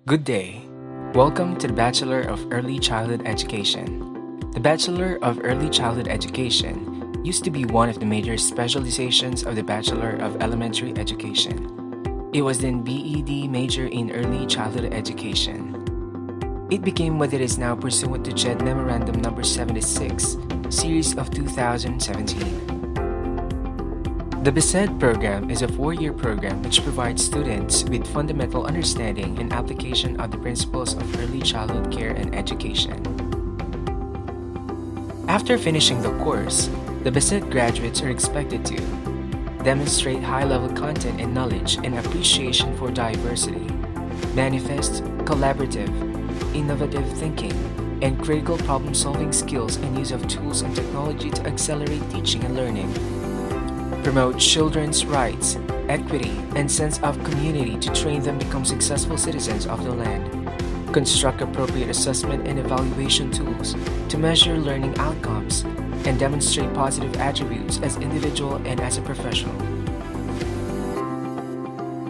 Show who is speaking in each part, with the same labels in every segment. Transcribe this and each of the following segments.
Speaker 1: Good day. Welcome to the Bachelor of Early Childhood Education. The Bachelor of Early Childhood Education used to be one of the major specializations of the Bachelor of Elementary Education. It was then BEd Major in Early Childhood Education. It became what it is now pursuant to CHED Memorandum No. 76, Series of 2017. The BESED program is a 4-year program which provides students with fundamental understanding and application of the principles of early childhood care and education. After finishing the course, the BESED graduates are expected to demonstrate high-level content and knowledge and appreciation for diversity, manifest collaborative, innovative thinking, and critical problem-solving skills and use of tools and technology to accelerate teaching and learning, promote children's rights, equity, and sense of community to train them become successful citizens of the land, construct appropriate assessment and evaluation tools to measure learning outcomes, and demonstrate positive attributes as individual and as a professional.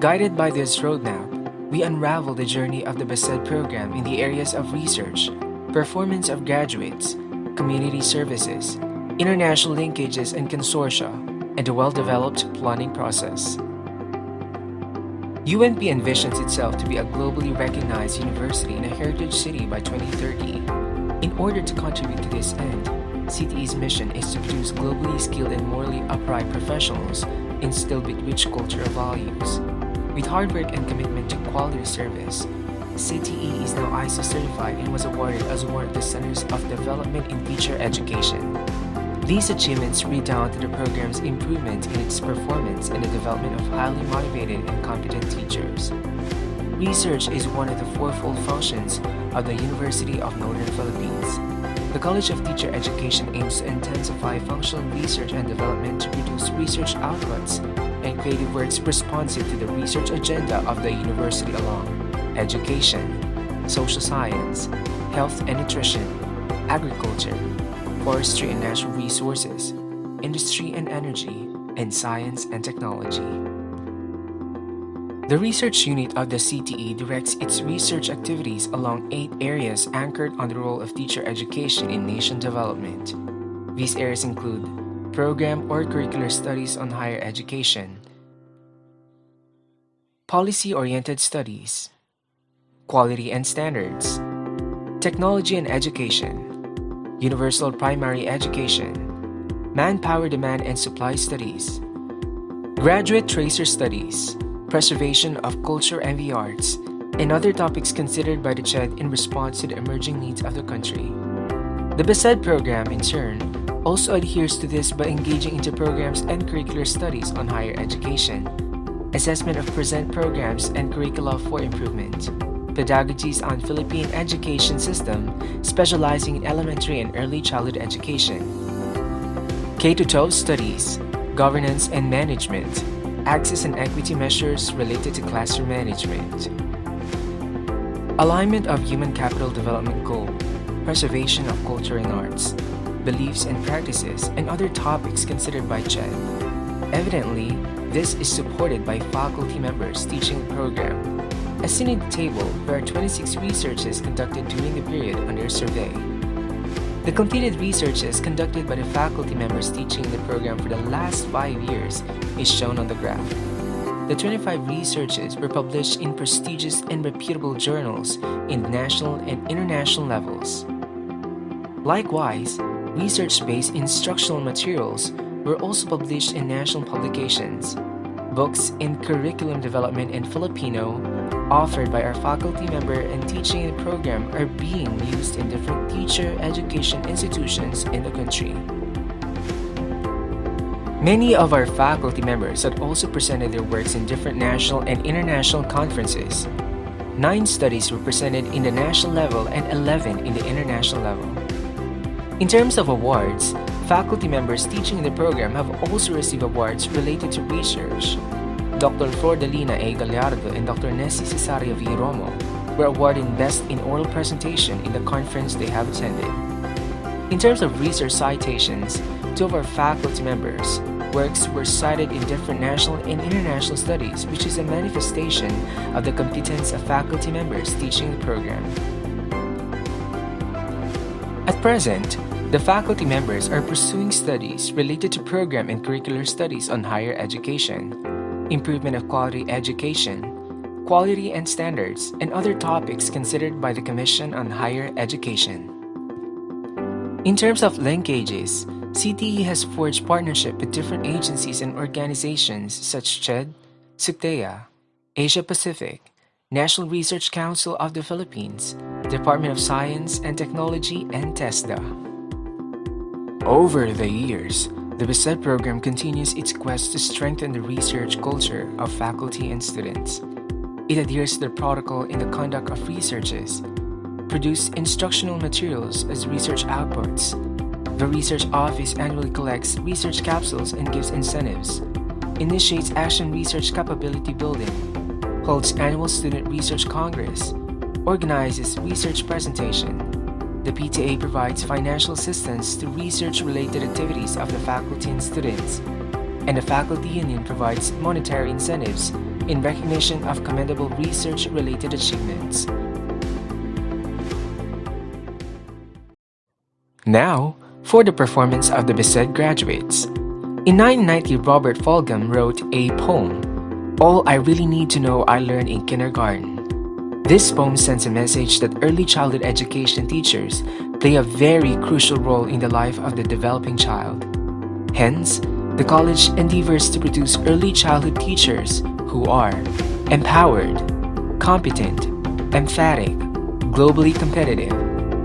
Speaker 1: Guided by this roadmap, we unravel the journey of the BESED program in the areas of research, performance of graduates, community services, international linkages and consortia, and a well-developed planning process. UNP envisions itself to be a globally recognized university in a heritage city by 2030. In order to contribute to this end, CTE's mission is to produce globally skilled and morally upright professionals instilled with rich cultural values. With hard work and commitment to quality service, CTE is now ISO certified and was awarded as one of the Centers of Development in Teacher Education. These achievements redound to the program's improvement in its performance and the development of highly motivated and competent teachers. Research is one of the fourfold functions of the University of Northern Philippines. The College of Teacher Education aims to intensify functional research and development to produce research outputs and creative works responsive to the research agenda of the university along education, social science, health and nutrition, agriculture, forestry and natural resources, industry and energy, and science and technology. The research unit of the CTE directs its research activities along 8 areas anchored on the role of teacher education in nation development. These areas include program or curricular studies on higher education, policy-oriented studies, quality and standards, technology and education, universal primary education, manpower demand and supply studies, graduate tracer studies, preservation of culture and the arts, and other topics considered by the CHED in response to the emerging needs of the country. The BESED program, in turn, also adheres to this by engaging into programs and curricular studies on higher education, assessment of present programs and curricula for improvement, pedagogies on Philippine education system specializing in elementary and early childhood education, K-12 studies, governance and management, access and equity measures related to classroom management, alignment of human capital development goal, preservation of culture and arts, beliefs and practices, and other topics considered by CHED. Evidently, this is supported by faculty members teaching the program. As seen in the table, there are 26 researches conducted during the period under survey. The completed researches conducted by the faculty members teaching the program for the last 5 years is shown on the graph. The 25 researches were published in prestigious and reputable journals in national and international levels. Likewise, research-based instructional materials were also published in national publications. Books in curriculum development in Filipino offered by our faculty member and teaching in the program are being used in different teacher education institutions in the country. Many of our faculty members had also presented their works in different national and international conferences. 9 studies were presented in the national level and 11 in the international level. In terms of awards, faculty members teaching in the program have also received awards related to research. Dr. Flordalina A. Gallardo and Dr. Nessie Cesario V. Romo were awarded Best in Oral Presentation in the conference they have attended. In terms of research citations, 2 of our faculty members, works were cited in different national and international studies, which is a manifestation of the competence of faculty members teaching the program. At present, the faculty members are pursuing studies related to program and curricular studies on higher education, improvement of quality education, quality and standards, and other topics considered by the Commission on Higher Education. In terms of linkages, CTE has forged partnership with different agencies and organizations such as CHED, SUCTEA, Asia Pacific, National Research Council of the Philippines, Department of Science and Technology, and TESDA. Over the years, the BESED program continues its quest to strengthen the research culture of faculty and students. It adheres to the protocol in the conduct of researches, produce instructional materials as research outputs. The Research Office annually collects research capsules and gives incentives, initiates action research capability building, holds annual Student Research Congress, organizes research presentation. The PTA provides financial assistance to research-related activities of the faculty and students, and the Faculty Union provides monetary incentives in recognition of commendable research-related achievements. Now, for the performance of the BESED graduates. In 1990, Robert Fulghum wrote a poem, "All I Really Need to Know I Learned in Kindergarten." This poem sends a message that early childhood education teachers play a very crucial role in the life of the developing child. Hence, the college endeavors to produce early childhood teachers who are empowered, competent, emphatic, globally competitive,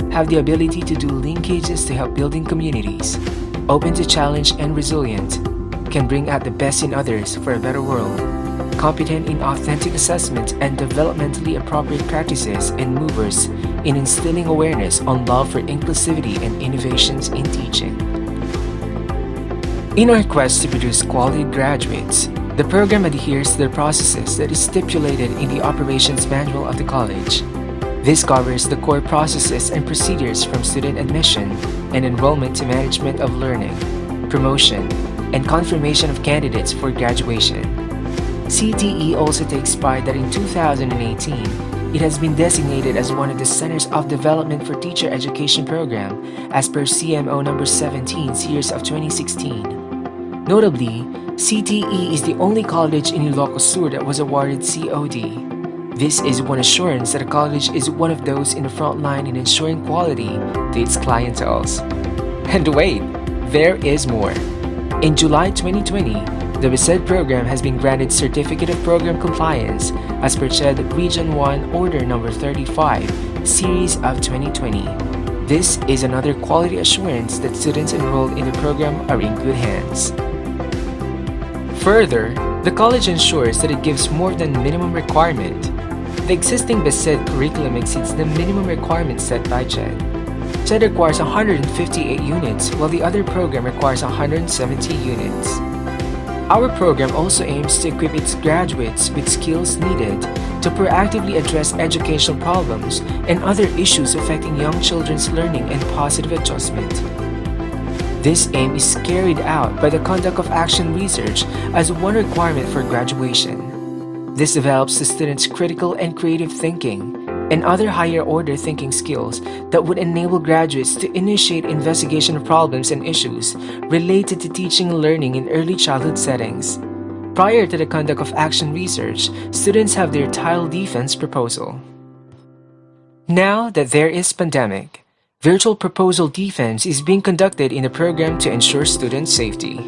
Speaker 1: have the ability to do linkages to help building communities, open to challenge and resilient, can bring out the best in others for a better world, competent in authentic assessment and developmentally appropriate practices and movers in instilling awareness on love for inclusivity and innovations in teaching. In our quest to produce quality graduates, the program adheres to the processes that is stipulated in the operations manual of the college. This covers the core processes and procedures from student admission and enrollment to management of learning, promotion, and confirmation of candidates for graduation. CTE also takes pride that in 2018, it has been designated as one of the Centers of Development for Teacher Education program as per CMO number 17 series of 2016. Notably, CTE is the only college in Ilocos Sur that was awarded COD. This is one assurance that a college is one of those in the front line in ensuring quality to its clienteles. And wait, there is more. In July 2020, the BESED program has been granted Certificate of Program Compliance as per CHED Region 1 Order Number 35, Series of 2020. This is another quality assurance that students enrolled in the program are in good hands. Further, the college ensures that it gives more than minimum requirement. The existing BESED curriculum exceeds the minimum requirements set by CHED. CHED requires 158 units, while the other program requires 170 units. Our program also aims to equip its graduates with skills needed to proactively address educational problems and other issues affecting young children's learning and positive adjustment. This aim is carried out by the conduct of action research as one requirement for graduation. This develops the students' critical and creative thinking and other higher order thinking skills that would enable graduates to initiate investigation of problems and issues related to teaching and learning in early childhood settings. Prior to the conduct of action research, students have their tile defense proposal. Now that there is pandemic, virtual proposal defense is being conducted in the program to ensure student safety.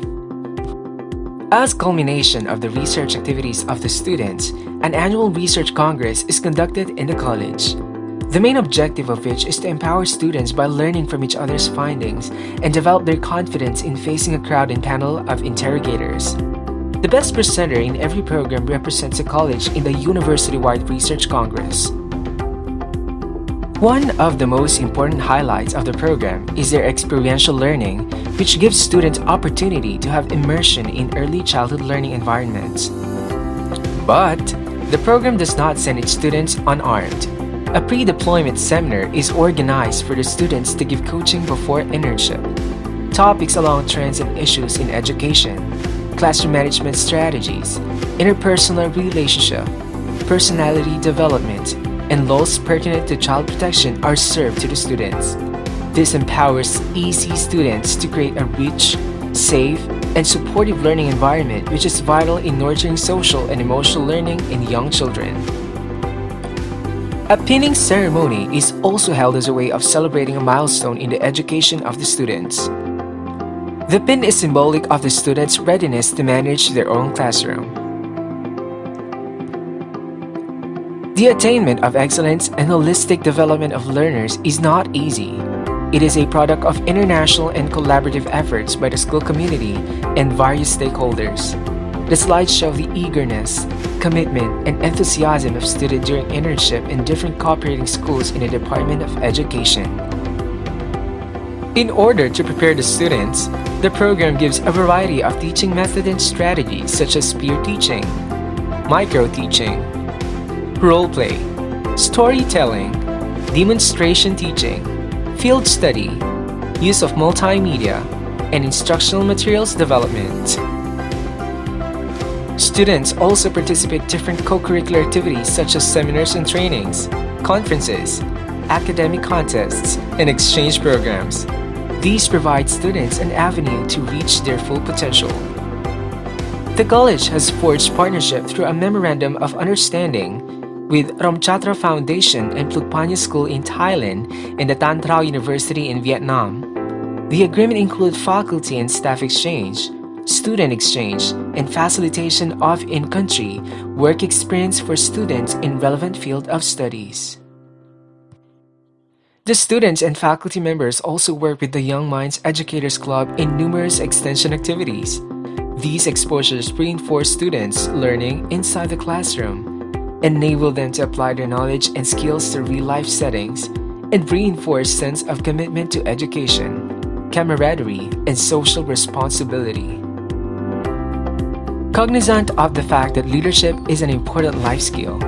Speaker 1: As culmination of the research activities of the students, an annual research congress is conducted in the college. The main objective of which is to empower students by learning from each other's findings and develop their confidence in facing a crowd and panel of interrogators. The best presenter in every program represents a college in the university-wide research congress. One of the most important highlights of the program is their experiential learning, which gives students opportunity to have immersion in early childhood learning environments. But the program does not send its students unarmed. A pre-deployment seminar is organized for the students to give coaching before internship, topics along trends and issues in education, classroom management strategies, interpersonal relationship, personality development, and laws pertinent to child protection are served to the students. This empowers EC students to create a rich, safe, and supportive learning environment which is vital in nurturing social and emotional learning in young children. A pinning ceremony is also held as a way of celebrating a milestone in the education of the students. The pin is symbolic of the students' readiness to manage their own classroom. The attainment of excellence and holistic development of learners is not easy. It is a product of international and collaborative efforts by the school community and various stakeholders. The slides show the eagerness, commitment, and enthusiasm of students during internship in different cooperating schools in the Department of Education. In order to prepare the students, the program gives a variety of teaching methods and strategies such as peer teaching, micro-teaching, role-play, storytelling, demonstration teaching, field study, use of multimedia, and instructional materials development. Students also participate in different co-curricular activities such as seminars and trainings, conferences, academic contests, and exchange programs. These provide students an avenue to reach their full potential. The college has forged partnership through a Memorandum of Understanding with Ramchatra Foundation and Plugpanya School in Thailand and the Tan Trao University in Vietnam. The agreement includes faculty and staff exchange, student exchange, and facilitation of in-country work experience for students in relevant field of studies. The students and faculty members also work with the Young Minds Educators Club in numerous extension activities. These exposures reinforce students' learning inside the classroom, enable them to apply their knowledge and skills to real-life settings, and reinforce sense of commitment to education, camaraderie, and social responsibility. Cognizant of the fact that leadership is an important life skill,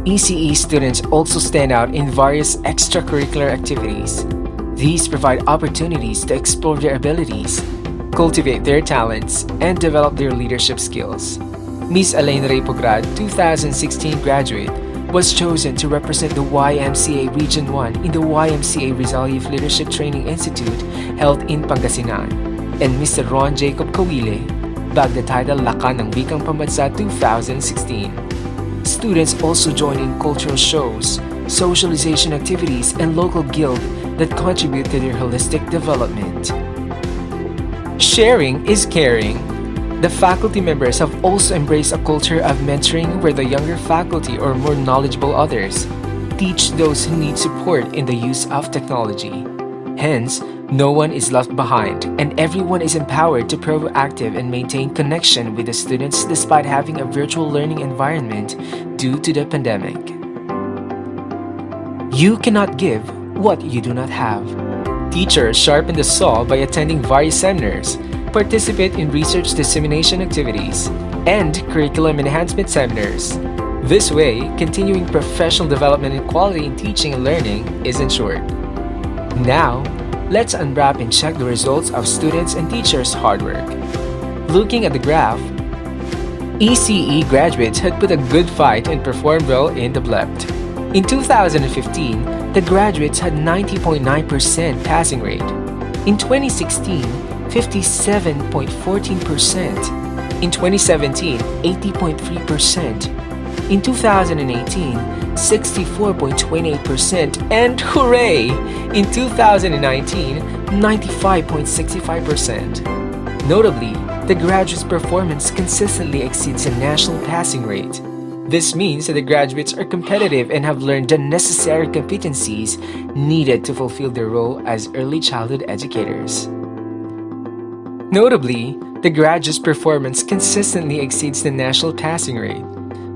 Speaker 1: ECE students also stand out in various extracurricular activities. These provide opportunities to explore their abilities, cultivate their talents, and develop their leadership skills. Ms. Elaine Repograd, 2016 graduate, was chosen to represent the YMCA Region 1 in the YMCA Rizal Youth Leadership Training Institute held in Pangasinan, and Mr. Ron Jacob Kawile bagged the title Lakan ng Wikang Pambansa 2016. Students also join in cultural shows, socialization activities, and local guild that contribute to their holistic development. Sharing is caring. The faculty members have also embraced a culture of mentoring where the younger faculty or more knowledgeable others teach those who need support in the use of technology. Hence, no one is left behind and everyone is empowered to be proactive and maintain connection with the students despite having a virtual learning environment due to the pandemic. You cannot give what you do not have. Teachers sharpen the saw by attending various seminars, participate in research dissemination activities, and curriculum enhancement seminars. This way, continuing professional development and quality in teaching and learning is ensured. Now, let's unwrap and check the results of students and teachers' hard work. Looking at the graph, ECE graduates had put a good fight and performed well in the BLEPT. In 2015, the graduates had 90.9% passing rate. In 2016, 57.14%. In 2017, 80.3%. In 2018, 64.28%. And hooray! In 2019, 95.65%. Notably, the graduates' performance consistently exceeds the national passing rate. This means that the graduates are competitive and have learned the necessary competencies needed to fulfill their role as early childhood educators. Notably, the graduates' performance consistently exceeds the national passing rate.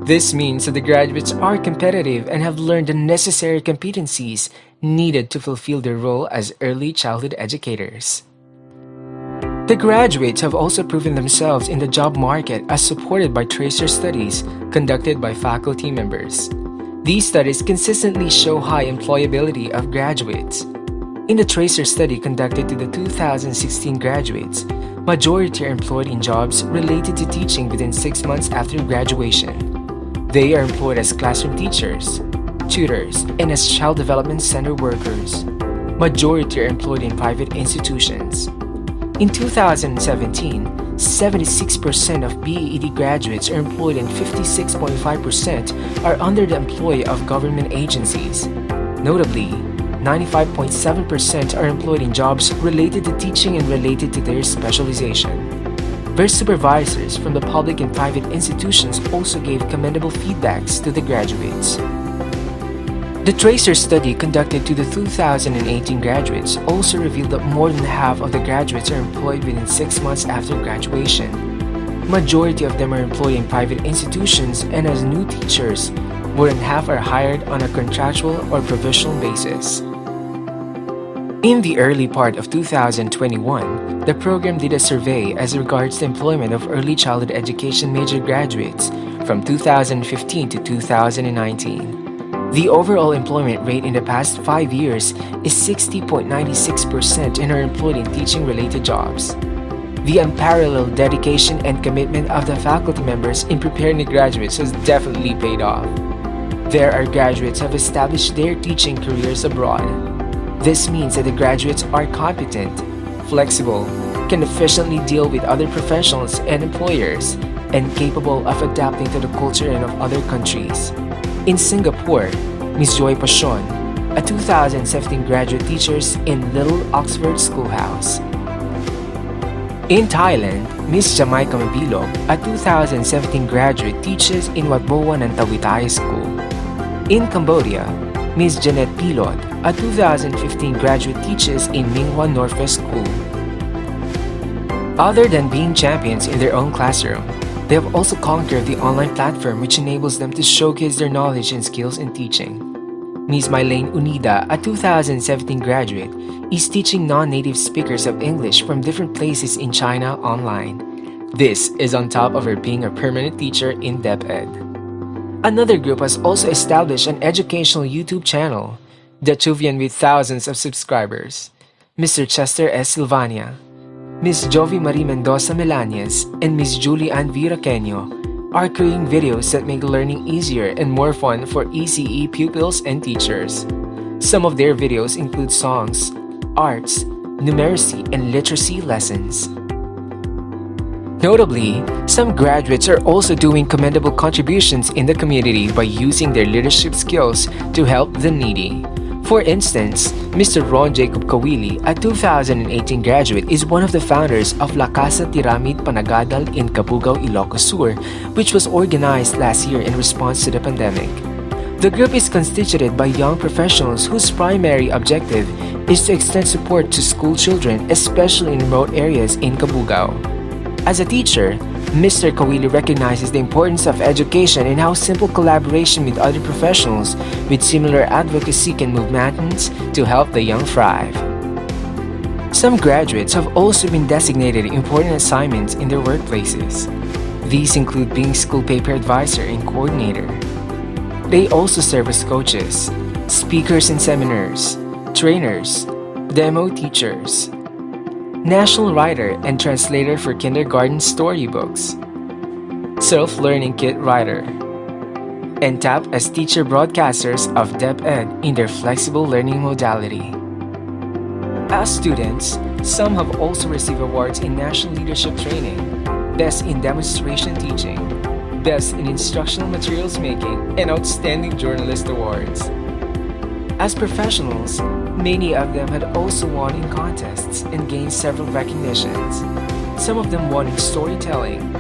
Speaker 1: This means that the graduates are competitive and have learned the necessary competencies needed to fulfill their role as early childhood educators. The graduates have also proven themselves in the job market as supported by tracer studies conducted by faculty members. These studies consistently show high employability of graduates. In the tracer study conducted to the 2016 graduates, Majority are employed in jobs related to teaching within 6 months after graduation. They are employed as classroom teachers, tutors, and as child development center workers. Majority are employed in private institutions. In 2017, 76% of BEED graduates are employed and 56.5% are under the employ of government agencies. Notably, 95.7% are employed in jobs related to teaching and related to their specialization. Their supervisors from the public and private institutions also gave commendable feedbacks to the graduates. The Tracer study conducted to the 2018 graduates also revealed that more than half of the graduates are employed within 6 months after graduation. Majority of them are employed in private institutions, and as new teachers, more than half are hired on a contractual or provisional basis. In the early part of 2021, the program did a survey as regards the employment of early childhood education major graduates from 2015 to 2019. The overall employment rate in the past 5 years is 60.96% and are employed in teaching-related jobs. The unparalleled dedication and commitment of the faculty members in preparing the graduates has definitely paid off. There are graduates who have established their teaching careers abroad. This means that the graduates are competent, flexible, can efficiently deal with other professionals and employers, and capable of adapting to the culture and of other countries. In Singapore, Ms. Joy Pasion, a 2017 graduate teaches in Little Oxford Schoolhouse. In Thailand, Ms. Jamaica Mabilog, a 2017 graduate, teaches in Wat Boa ng Tawitay School. In Cambodia, Ms. Jeanette Pilot, a 2015 graduate, teaches in Minghua Northwest School. Other than being champions in their own classroom, they have also conquered the online platform, which enables them to showcase their knowledge and skills in teaching. Ms. Mylene Unida, a 2017 graduate, is teaching non-native speakers of English from different places in China online. This is on top of her being a permanent teacher in DepEd. Another group has also established an educational YouTube channel, Detuvian, with thousands of subscribers. Mr. Chester S. Silvania, Ms. Jovi Marie Mendoza Melanias, and Ms. Julie Ann Viraqueño are creating videos that make learning easier and more fun for ECE pupils and teachers. Some of their videos include songs, arts, numeracy, and literacy lessons. Notably, some graduates are also doing commendable contributions in the community by using their leadership skills to help the needy. For instance, Mr. Ron Jacob Kawili, a 2018 graduate, is one of the founders of La Casa Tiramid Panagadal in Cabugao, Ilocos Sur, which was organized last year in response to the pandemic. The group is constituted by young professionals whose primary objective is to extend support to school children, especially in remote areas in Cabugao. As a teacher, Mr. Kawili recognizes the importance of education and how simple collaboration with other professionals with similar advocacy can move mountains to help the young thrive. Some graduates have also been designated important assignments in their workplaces. These include being school paper advisor and coordinator. They also serve as coaches, speakers in seminars, trainers, demo teachers, national writer and translator for kindergarten storybooks, self-learning kit writer, and tap as teacher broadcasters of DepEd in their flexible learning modality. As students, some have also received awards in national leadership training, best in demonstration teaching, best in instructional materials making, and outstanding journalist awards. As professionals, many of them had also won in contests and gained several recognitions. Some of them won in storytelling,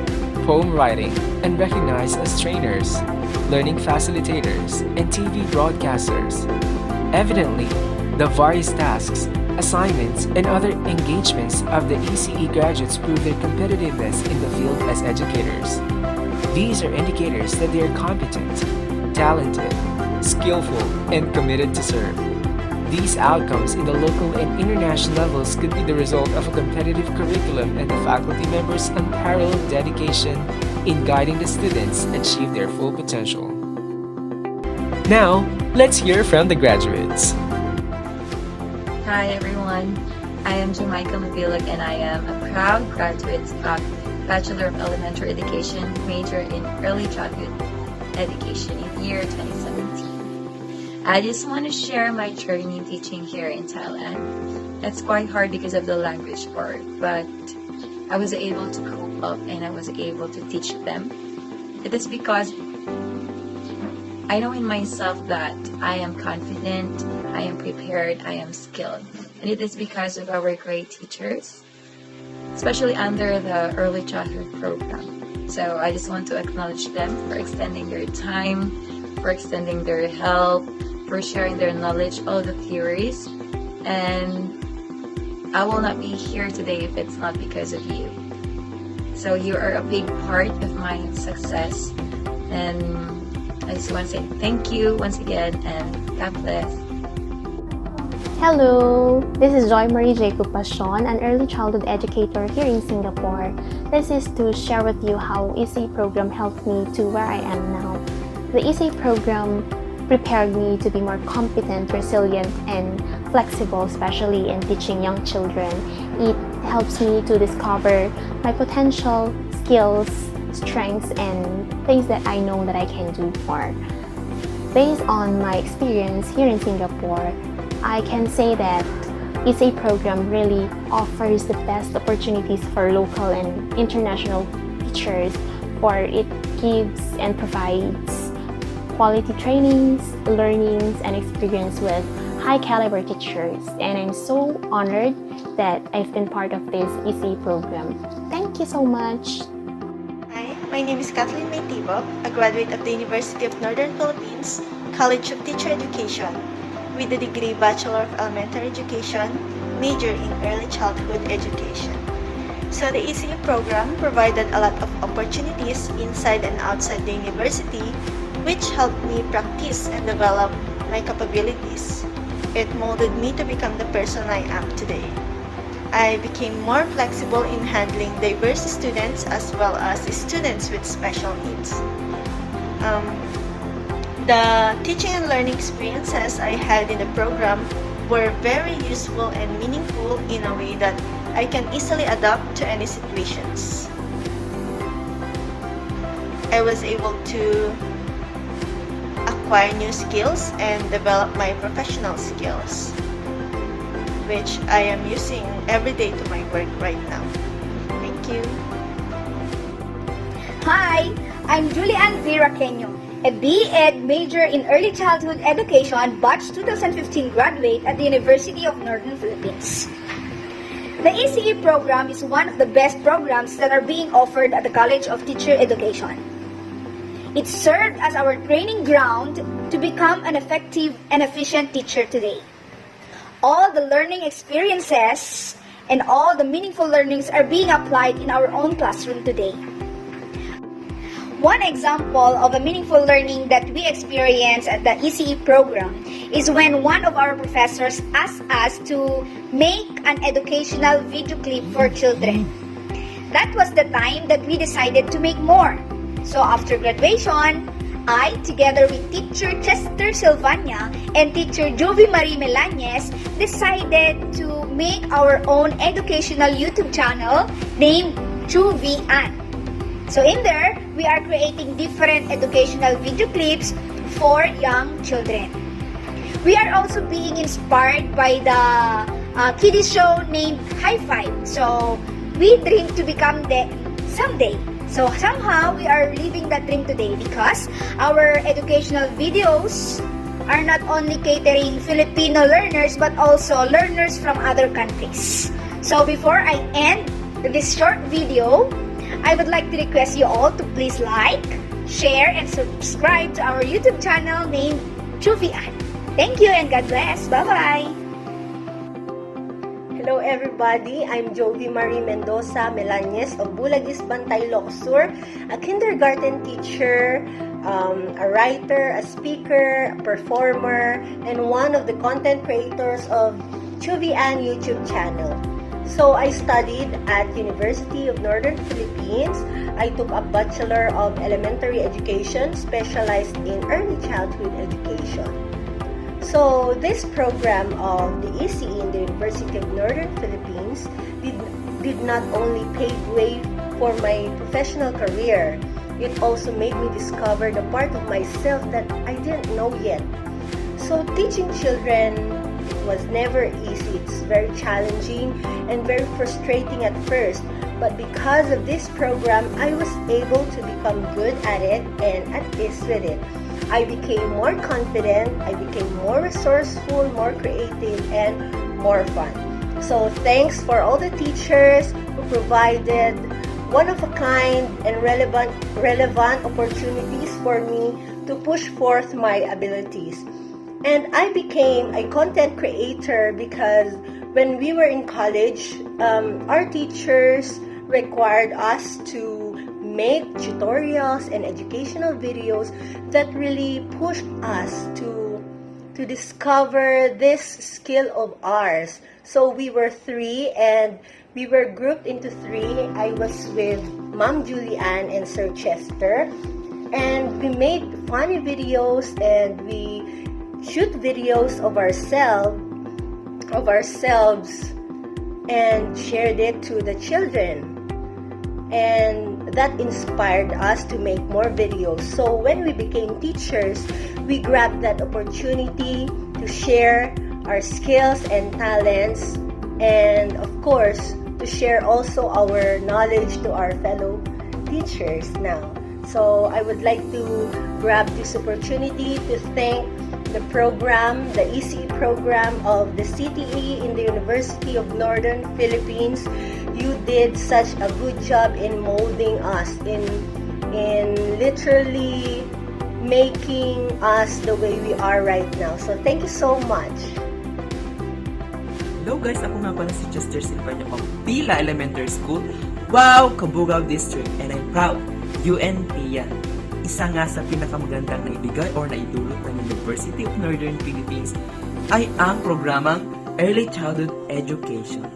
Speaker 1: poem writing, and recognized as trainers, learning facilitators, and TV broadcasters. Evidently, the various tasks, assignments, and other engagements of the ECE graduates prove their competitiveness in the field as educators. These are indicators that they are competent, talented, skillful, and committed to serve. These outcomes in the local and international levels could be the result of a competitive curriculum and the faculty members' unparalleled dedication in guiding the students achieve their full potential. Now, let's hear from the graduates.
Speaker 2: Hi everyone. I am Jamaica Mabilog and I am a proud graduate of Bachelor of Elementary Education, major in Early Childhood Education in year 2017. I just want to share my journey teaching here in Thailand. It's quite hard because of the language part, but I was able to cope up and I was able to teach them. It is because I know in myself that I am confident, I am prepared, I am skilled. And it is because of our great teachers, especially under the early childhood program. So I just want to acknowledge them for extending their time, for extending their help, for sharing their knowledge, all the theories. And I will not be here today if it's not because of you. So you are a big part of my success. And I just want to say thank you once again and God bless.
Speaker 3: Hello, this is Joy Marie Jacob Passion, an early childhood educator here in Singapore. This is to share with you how ESA program helped me to where I am now. The ESA program prepared me to be more competent, resilient, and flexible, especially in teaching young children. It helps me to discover my potential, skills, strengths, and things that I know that I can do more. Based on my experience here in Singapore, I can say that ESA program really offers the best opportunities for local and international teachers, for it gives and provides quality trainings, learnings, and experience with high caliber teachers. And I'm so honored that I've been part of this ESA program. Thank you so much.
Speaker 4: Hi, my name is Kathleen Maytibok, a graduate of the University of Northern Philippines, College of Teacher Education, with the degree Bachelor of Elementary Education, major in Early Childhood Education. So the ECU program provided a lot of opportunities inside and outside the university, which helped me practice and develop my capabilities. It molded me to become the person I am today. I became more flexible in handling diverse students as well as students with special needs. The teaching and learning experiences I had in the program were very useful and meaningful in a way that I can easily adapt to any situations. I was able to acquire new skills and develop my professional skills, which I am using every day to my work right now. Thank you.
Speaker 5: Hi, I'm Julian V. Raqueño, a B.Ed major in Early Childhood Education, batch 2015 graduate at the University of Northern Philippines. The ECE program is one of the best programs that are being offered at the College of Teacher Education. It served as our training ground to become an effective and efficient teacher today. All the learning experiences and all the meaningful learnings are being applied in our own classroom today. One example of a meaningful learning that we experience at the ECE program is when one of our professors asked us to make an educational video clip for children. That was the time that we decided to make more. So after graduation, I, together with teacher Chester Silvania and teacher Jovi Marie Melanes, decided to make our own educational YouTube channel named Chuvi An. So in there, we are creating different educational video clips for young children. We are also being inspired by the kiddie show named High Five. So we dream to become them someday. So somehow we are living that dream today because our educational videos are not only catering Filipino learners but also learners from other countries. So before I end this short video, I would like to request you all to please like, share, and subscribe to our YouTube channel named Chuvian. Thank you and God bless. Bye-bye!
Speaker 6: Hello everybody, I'm Jovi Marie Mendoza Melanes of Bulagis Bantay Loksur, a kindergarten teacher, a writer, a speaker, a performer, and one of the content creators of Chuvian YouTube channel. So I studied at University of Northern Philippines. I took a Bachelor of Elementary Education specialized in Early Childhood Education. So this program of the ECE in the University of Northern Philippines did not only pave way for my professional career, it also made me discover the part of myself that I didn't know yet. So teaching children, it was never easy. It's very challenging and very frustrating at first. But because of this program, I was able to become good at it and at ease with it. I became more confident, I became more resourceful, more creative, and more fun. So thanks for all the teachers who provided one-of-a-kind and relevant opportunities for me to push forth my abilities. And I became a content creator because when we were in college, our teachers required us to make tutorials and educational videos that really pushed us to discover this skill of ours. So we were three and we were grouped into three. I was with Ma'am Julianne and Sir Chester, and we made funny videos and we shoot videos of ourselves and shared it to the children. And that inspired us to make more videos. So when we became teachers, we grabbed that opportunity to share our skills and talents, and of course, to share also our knowledge to our fellow teachers now. So I would like to grab this opportunity to thank the program, the ECE program of the CTE in the University of Northern Philippines. You did such a good job in molding us, in literally making us the way we are right now. So thank you so much.
Speaker 7: Hello guys, ako nga pala si Chester Silvania of Pila Elementary School, Wow, Cabugao District, and I'm proud, UNP yan. Isa nga sa pinakamagandang naibigay or naidulot ng University of Northern Philippines ay ang programang Early Childhood Education.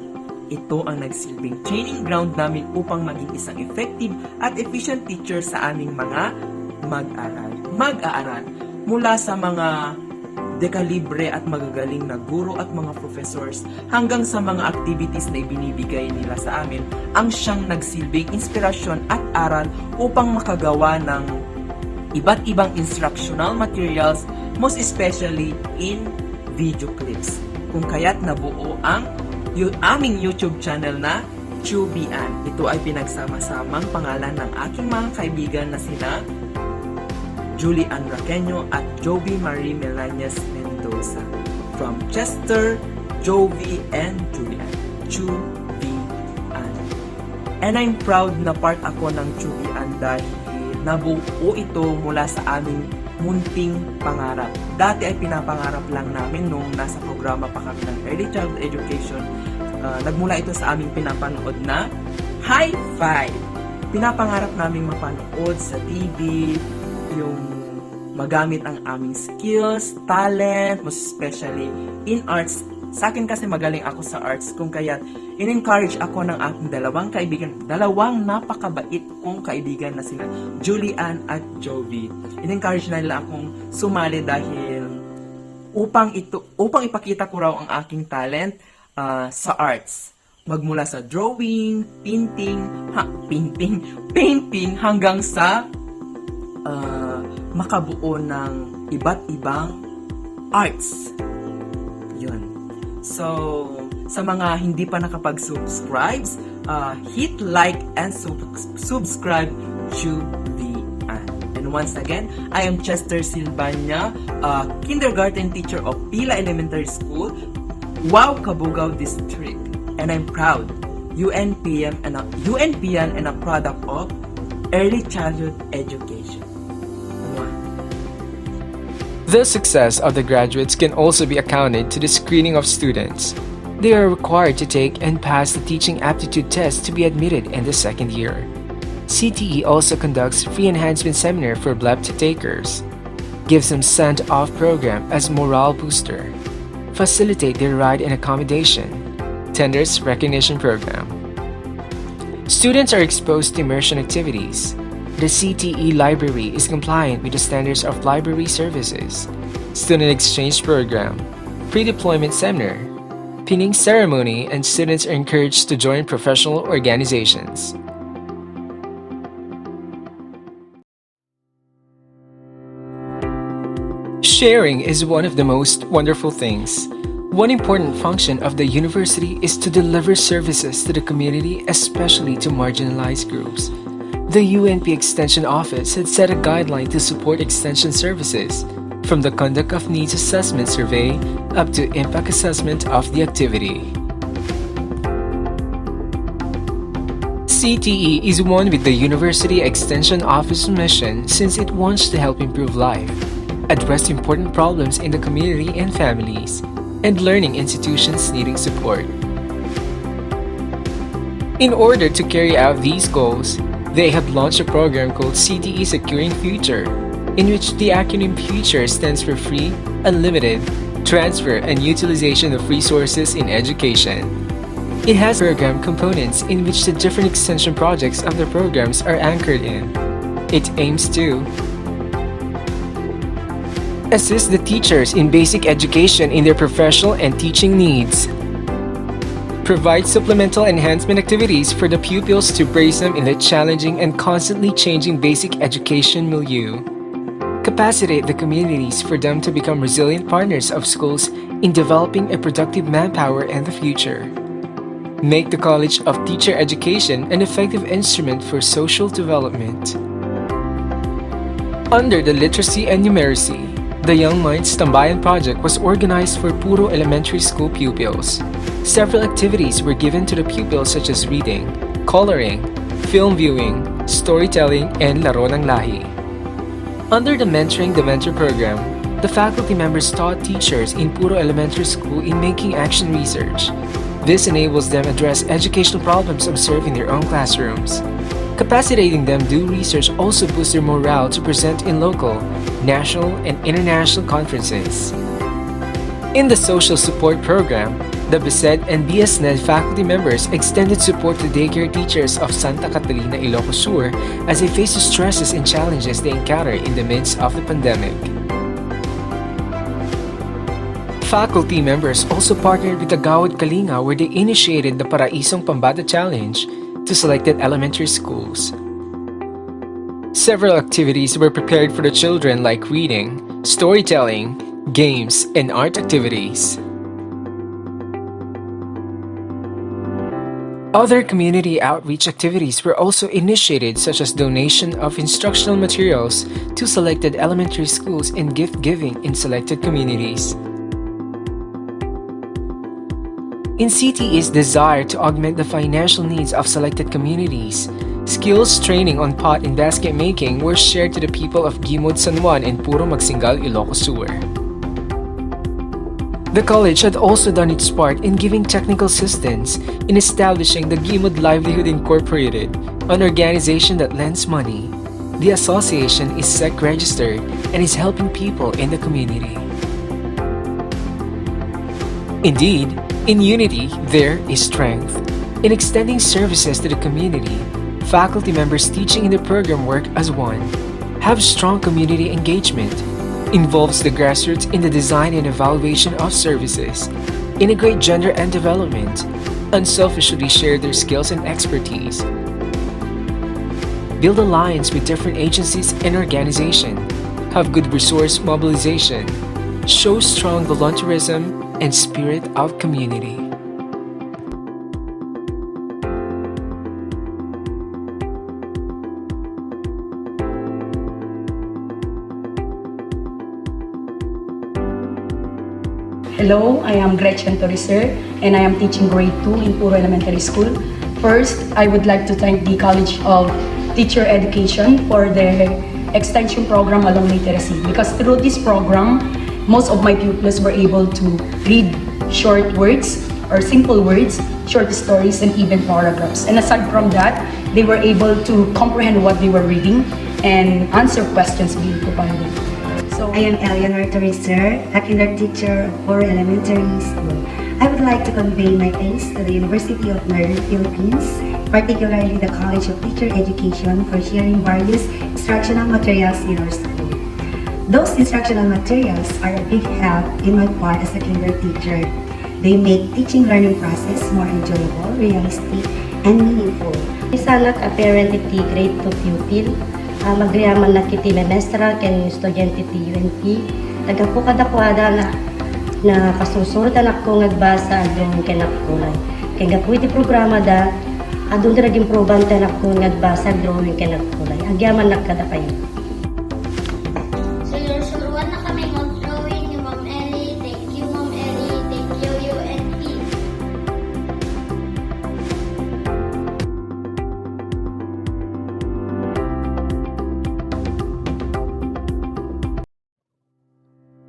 Speaker 7: Ito ang nagsilbing training ground namin upang maging isang effective at efficient teacher sa aming mga mag-aaral mula sa mga dekalibre at magagaling na guro at mga professors hanggang sa mga activities na ibinibigay nila sa amin ang siyang nagsilbing inspirasyon at aral upang makagawa ng iba't ibang instructional materials, most especially in video clips. Kung kaya't nabuo ang aming YouTube channel na Chubian. Ito ay pinagsama-samang pangalan ng aking mga kaibigan na sina Julian Raqueño at Jovi Marie Melanes Mendoza. From Chester, Jovi, and Julian. Chubian. And I'm proud na part ako ng Chubian dahil nabuo ito mula sa aming munting pangarap. Dati ay pinapangarap lang namin nung nasa programa pa kami ng Early Childhood Education. Nagmula ito sa aming pinapanood na High Five. Pinapangarap namin mapanood sa TV, yung magamit ang aming skills, talent, most especially in arts. Sa akin kasi magaling ako sa arts, kung kaya in-encourage ako ng aking dalawang napakabait kong kaibigan na sina Julian at Jovi. In-encourage na nila akong sumali dahil upang ipakita ko raw ang aking talent sa arts. Magmula sa drawing, painting hanggang sa makabuo ng iba't ibang arts. Yun. So, sa mga hindi pa nakapag-subscribe, hit like and subscribe to Chubian. And once again, I am Chester Silvania, kindergarten teacher of Pila Elementary School, Wow, Cabugao District. And I'm proud, UNPN and a product of Early Childhood Education.
Speaker 1: The success of the graduates can also be accounted to the screening of students. They are required to take and pass the teaching aptitude test to be admitted in the second year. CTE also conducts free enhancement seminar for BLEP takers, gives them send-off program as morale booster, facilitate their ride and accommodation, tenders recognition program. Students are exposed to immersion activities. The CTE library is compliant with the standards of library services. student exchange program, pre-deployment seminar, pinning ceremony, and students are encouraged to join professional organizations. Sharing is one of the most wonderful things. One important function of the university is to deliver services to the community, especially to marginalized groups. The UNP Extension Office had set a guideline to support extension services, from the conduct of needs assessment survey up to impact assessment of the activity. CTE is one with the University Extension Office mission since it wants to help improve life, address important problems in the community and families, and learning institutions needing support. In order to carry out these goals, they have launched a program called CTE Securing Future, in which the acronym FUTURE stands for Free, Unlimited, Transfer, and Utilization of Resources in Education. It has program components in which the different extension projects of the programs are anchored in. It aims to assist the teachers in basic education in their professional and teaching needs, provide supplemental enhancement activities for the pupils to brace them in the challenging and constantly changing basic education milieu, capacitate the communities for them to become resilient partners of schools in developing a productive manpower in the future, make the College of Teacher Education an effective instrument for social development. Under the Literacy and Numeracy, the Young Minds Tambayan project was organized for Puro Elementary School pupils. Several activities were given to the pupils such as reading, coloring, film viewing, storytelling, and Laro ng Lahi. Under the Mentoring the Mentor program, the faculty members taught teachers in Puro Elementary School in making action research. This enables them address educational problems observed in their own classrooms. Capacitating them do research also boosts their morale to present in local, national, and international conferences. In the Social Support Program, the BSED and BSNED faculty members extended support to daycare teachers of Santa Catalina, Ilocos Sur as they face the stresses and challenges they encounter in the midst of the pandemic. Faculty members also partnered with the Gawad Kalinga where they initiated the Paraisong Pambata Challenge to selected elementary schools. Several activities were prepared for the children like reading, storytelling, games, and art activities. Other community outreach activities were also initiated such as donation of instructional materials to selected elementary schools and gift giving in selected communities. In CTE's desire to augment the financial needs of selected communities, skills training on pot and basket making were shared to the people of Gimod San Juan and Puro Magsingal, Ilocos Sur. The college had also done its part in giving technical assistance in establishing the Gimod Livelihood Incorporated, an organization that lends money. The association is SEC registered and is helping people in the community. Indeed, in unity, there is strength. In extending services to the community, faculty members teaching in the program work as one, have strong community engagement, involves the grassroots in the design and evaluation of services, integrate gender and development, unselfishly share their skills and expertise, build alliance with different agencies and organizations, have good resource mobilization, show strong volunteerism, and spirit of community.
Speaker 8: Hello, I am Gretchen Toriser and I am teaching grade 2 in Puro Elementary School. First, I would like to thank the College of Teacher Education for their extension program along literacy because through this program, most of my pupils were able to read short words or simple words, short stories, and even paragraphs. And aside from that, they were able to comprehend what they were reading and answer questions being provided. So
Speaker 9: I am Eleanor Toriser, a kinder teacher for elementary school. I would like to convey my thanks to the University of Northern Philippines, particularly the College of Teacher Education, for sharing various instructional materials in our school. Those instructional materials are a big help in my part as a kinder teacher. They make teaching learning process more enjoyable, realistic, and meaningful.
Speaker 10: Sana ka-parent iti grade 2 pupil, magriyaman na kiti memestral ken estudyante ti UNP. Tagapo kadakwada na kasusurutan ako ngagbasa adong kenakkulay. Kaya gapu iti programa da, adong diraging probante ako ngagbasa drawing kenakkulay. Agyaman nakada kayo.
Speaker 11: Suruan na kami mag-drawing ni Ma'am Ellie. Thank you, Ma'am Ellie. Thank you, UNP.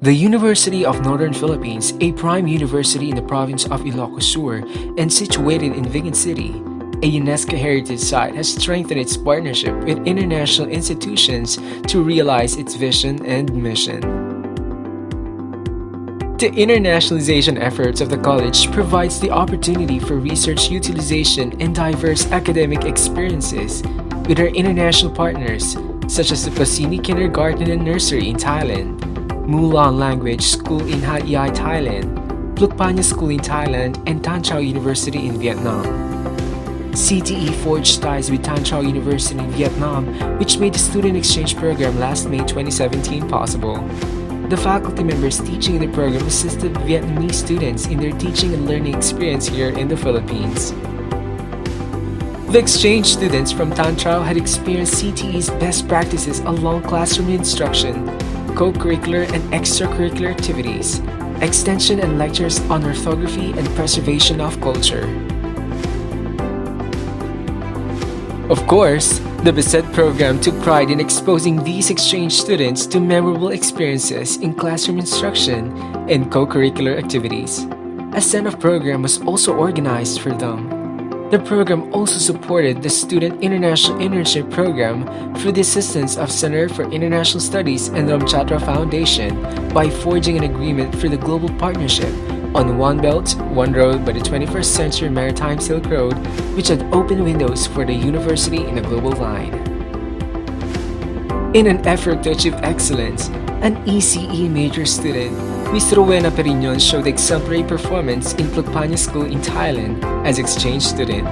Speaker 1: The University of Northern Philippines, a prime university in the province of Ilocos Sur and situated in Vigan City, a UNESCO heritage site, has strengthened its partnership with international institutions to realize its vision and mission. The internationalization efforts of the college provides the opportunity for research utilization and diverse academic experiences with our international partners, such as the Pasini Kindergarten and Nursery in Thailand, Mulan Language School in Hat Yai, Thailand, Plukpanya School in Thailand, and Tan Chao University in Vietnam. CTE forged ties with Tan Chao University in Vietnam, which made the student exchange program last May 2017 possible. The faculty members teaching in the program assisted Vietnamese students in their teaching and learning experience here in the Philippines. The exchange students from Tan Chao had experienced CTE's best practices along classroom instruction, co-curricular and extracurricular activities, extension and lectures on orthography and preservation of culture. Of course, the BESED program took pride in exposing these exchange students to memorable experiences in classroom instruction and co-curricular activities. A send-off program was also organized for them. The program also supported the Student International Internship Program through the assistance of Center for International Studies and the Ramchatra Foundation by forging an agreement for the global partnership on One Belt, One Road by the 21st Century Maritime Silk Road, which had opened windows for the university in a global line. In an effort to achieve excellence, an ECE major student, Ms. Rowena Perignon showed exemplary performance in Plukpanya School in Thailand as exchange student.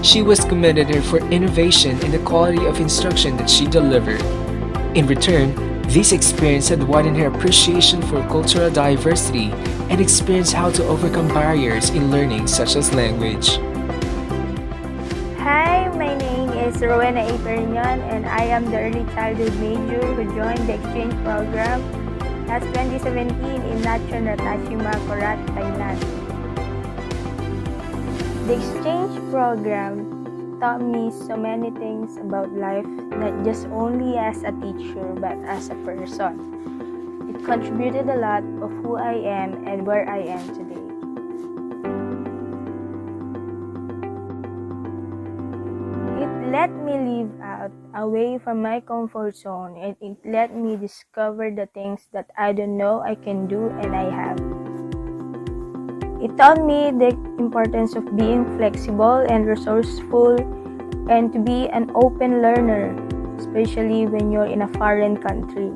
Speaker 1: She was commended for innovation and the quality of instruction that she delivered. In return, this experience had widened her appreciation for cultural diversity and experienced how to overcome barriers in learning such as language.
Speaker 12: Hi, my name is Rowena A. Perignon and I am the early childhood major who joined the exchange program last 2017 in Nakhon Ratchasima, Korat, Thailand. The exchange program taught me so many things about life, not just only as a teacher but as a person. It contributed a lot of who I am and where I am today. It let me live out away from my comfort zone, and it let me discover the things that I don't know I can do and I have. It taught me the importance of being flexible and resourceful and to be an open learner, especially when you're in a foreign country.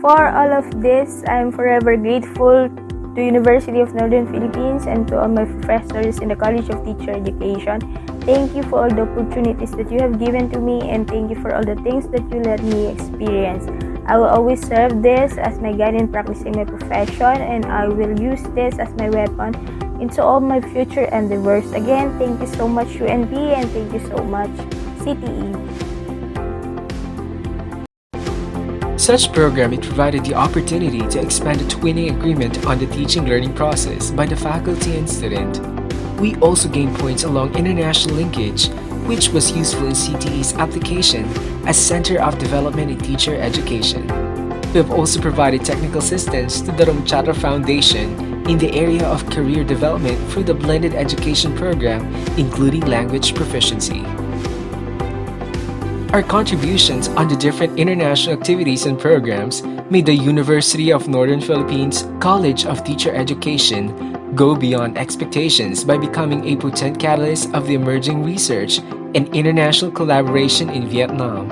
Speaker 12: For all of this, I am forever grateful to University of Northern Philippines and to all my professors in the College of Teacher Education. Thank you for all the opportunities that you have given to me, and thank you for all the things that you let me experience. I will always serve this as my guide in practicing my profession, and I will use this as my weapon into all my future endeavors. Again, thank you so much UNP, and thank you so much CTE.
Speaker 1: Such program, it provided the opportunity to expand the twinning agreement on the teaching learning process by the faculty and student. We also gained points along international linkage, which was useful in CTE's application as Center of Development in Teacher Education. We have also provided technical assistance to the Ramchatra Foundation in the area of career development through the blended education program, including language proficiency. Our contributions on the different international activities and programs made the University of Northern Philippines College of Teacher Education go beyond expectations by becoming a potent catalyst of the emerging research and international collaboration in Vietnam.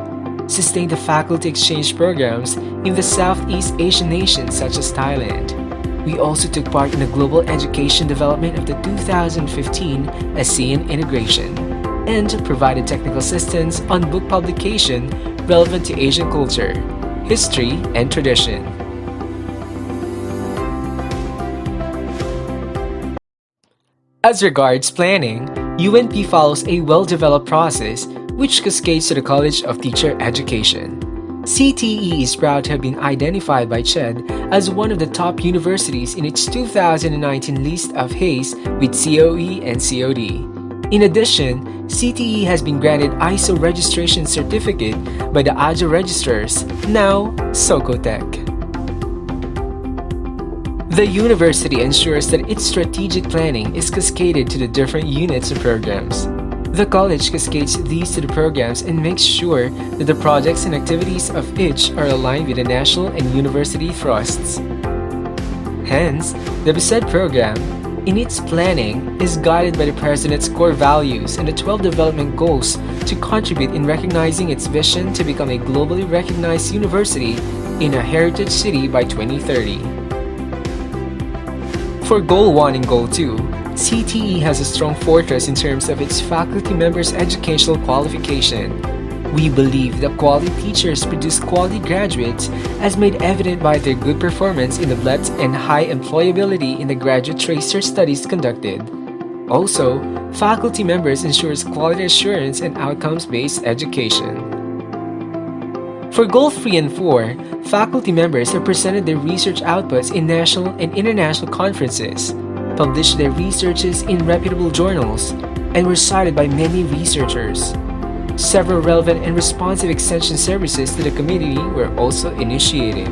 Speaker 1: sustain the faculty exchange programs in the Southeast Asian nations such as Thailand. We also took part in the global education development of the 2015 ASEAN integration and provided technical assistance on book publication relevant to Asian culture, history, and tradition. As regards planning, UNP follows a well-developed process which cascades to the College of Teacher Education. CTE is proud to have been identified by CHED as one of the top universities in its 2019 list of HACE with COE and COD. In addition, CTE has been granted ISO registration certificate by the AJA registrars, now Socotec. The university ensures that its strategic planning is cascaded to the different units and programs. The college cascades these to the programs and makes sure that the projects and activities of each are aligned with the national and university thrusts. Hence, the BSED program, in its planning, is guided by the President's core values and the 12 development goals to contribute in recognizing its vision to become a globally recognized university in a heritage city by 2030. For Goal 1 and Goal 2, CTE has a strong fortress in terms of its faculty members' educational qualification. We believe that quality teachers produce quality graduates as made evident by their good performance in the BLET and high employability in the graduate tracer studies conducted. Also, faculty members ensures quality assurance and outcomes-based education. For Goal 3 and 4, faculty members have presented their research outputs in national and international conferences, published their researches in reputable journals, and were cited by many researchers. Several relevant and responsive extension services to the community were also initiated.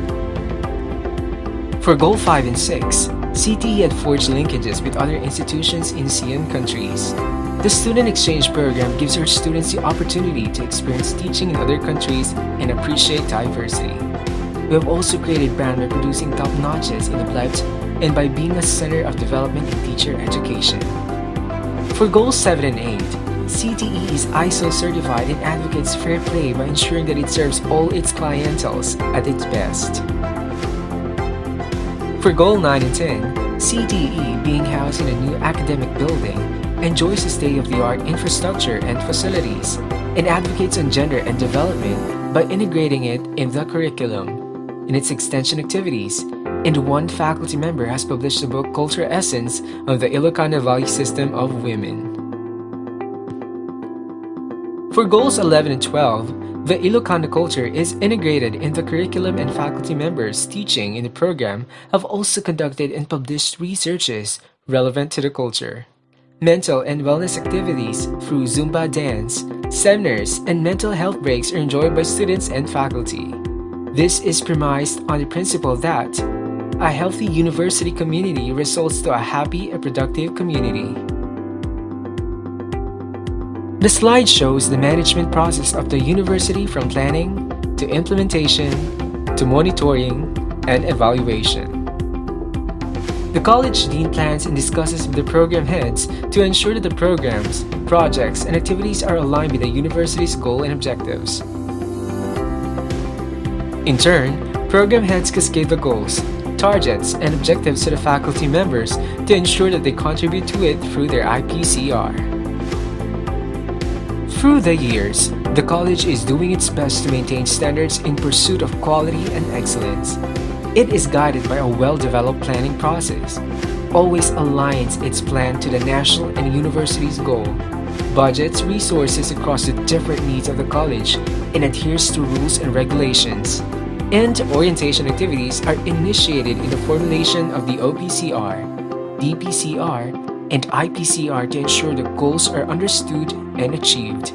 Speaker 1: For Goal 5 and 6, CTE had forged linkages with other institutions in ASEAN countries. The Student Exchange Program gives our students the opportunity to experience teaching in other countries and appreciate diversity. We have also created brand by producing top notches in the BLET and by being a center of development in teacher education. For Goals 7 and 8, CTE is ISO certified and advocates fair play by ensuring that it serves all its clienteles at its best. For Goal 9 and 10, CTE, being housed in a new academic building, enjoys the state-of-the-art infrastructure and facilities, and advocates on gender and development by integrating it in the curriculum, in its extension activities, and one faculty member has published the book Cultural Essence of the Ilocano Valley System of Women. For Goals 11 and 12, the Ilocano culture is integrated in the curriculum and faculty members teaching in the program have also conducted and published researches relevant to the culture. Mental and wellness activities through Zumba dance, seminars, and mental health breaks are enjoyed by students and faculty. This is premised on the principle that a healthy university community results to a happy and productive community. The slide shows the management process of the university from planning to implementation to monitoring and evaluation. The college dean plans and discusses with the program heads to ensure that the programs, projects, and activities are aligned with the university's goal and objectives. In turn, program heads cascade the goals, targets, and objectives to the faculty members to ensure that they contribute to it through their IPCR. Through the years, the college is doing its best to maintain standards in pursuit of quality and excellence. It is guided by a well-developed planning process, always aligns its plan to the national and university's goal, budgets resources across the different needs of the college, and adheres to rules and regulations. And orientation activities are initiated in the formulation of the OPCR, DPCR, and IPCR to ensure the goals are understood and achieved.